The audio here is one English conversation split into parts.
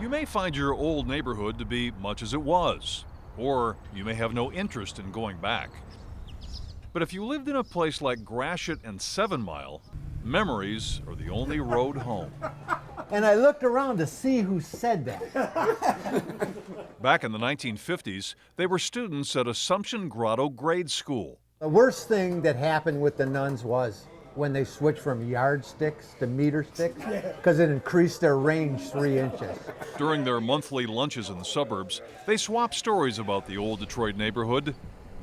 You may find your old neighborhood to be much as it was, or you may have no interest in going back. But if you lived in a place like Gratiot and 7 Mile, memories are the only road home. And I looked around to see who said that. Back in the 1950s, they were students at Assumption Grotto Grade School. The worst thing that happened with the nuns was when they switched from yardsticks to meter sticks, because it increased their range 3 inches. During their monthly lunches in the suburbs, they swapped stories about the old Detroit neighborhood.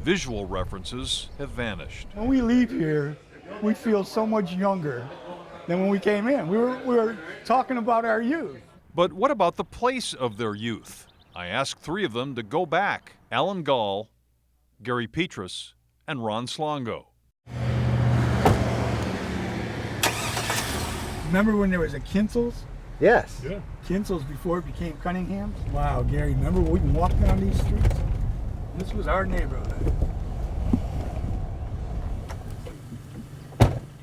Visual references have vanished. When we leave here, we feel so much younger than when we came in. We were talking about our youth. But what about the place of their youth? I asked 3 of them to go back: Alan Gall, Gary Petrus, and Ron Slongo. Remember when there was a Kinsel's? Yes. Yeah. Kinsel's before it became Cunningham's? Wow, Gary, remember we can walk down these streets? This was our neighborhood.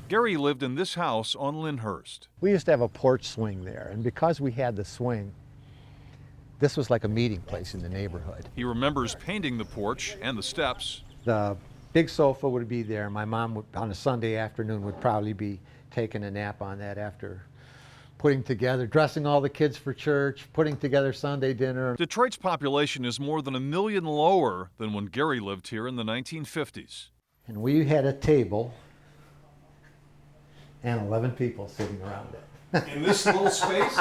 Gary lived in this house on Lyndhurst. We used to have a porch swing there, and because we had the swing, this was like a meeting place in the neighborhood. He remembers painting the porch and the steps. The big sofa would be there. My mom would, on a Sunday afternoon, would probably be taking a nap on that after dressing all the kids for church, putting together Sunday dinner. Detroit's population is more than 1 million lower than when Gary lived here in the 1950s. And we had a table and 11 people sitting around it. In this little space?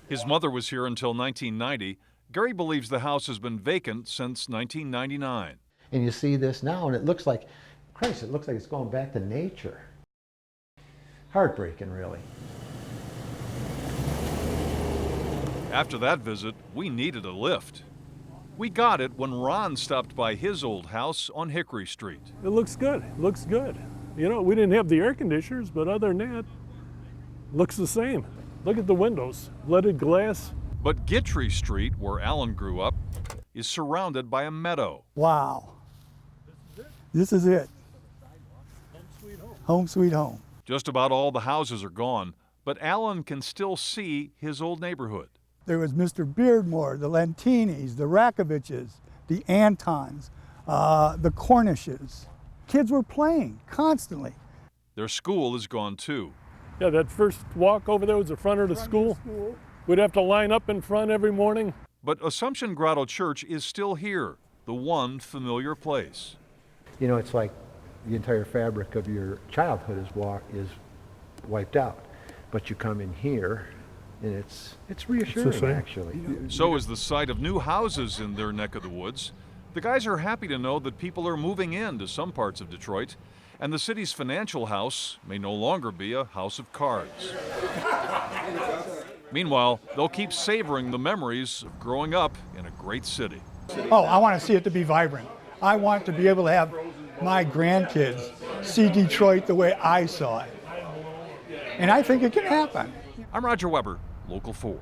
His mother was here until 1990. Gary believes the house has been vacant since 1999. And you see this now, and it looks like, Christ, it looks like it's going back to nature. Heartbreaking, really. After that visit, we needed a lift. We got it when Ron stopped by his old house on Hickory Street. It looks good. It looks good. You know, we didn't have the air conditioners, but other than that, looks the same. Look at the windows, leaded glass. But Gittrey Street, where Alan grew up, is surrounded by a meadow. Wow. This is it. Home sweet home. Home sweet home. Just about all the houses are gone, but Alan can still see his old neighborhood. There was Mr. Beardmore, the Lantinis, the Rakoviches, the Antons, the Cornishes. Kids were playing constantly. Their school is gone too. Yeah, that first walk over there was the front of the school. We'd have to line up in front every morning. But Assumption Grotto Church is still here, the one familiar place. You know, it's like the entire fabric of your childhood is wiped out. But you come in here, and it's reassuring, actually. So is the sight of new houses in their neck of the woods. The guys are happy to know that people are moving in to some parts of Detroit, and the city's financial house may no longer be a house of cards. Meanwhile, they'll keep savoring the memories of growing up in a great city. Oh, I want to see it to be vibrant. I want to be able to have my grandkids see Detroit the way I saw it. And I think it can happen. I'm Roger Weber, Local 4.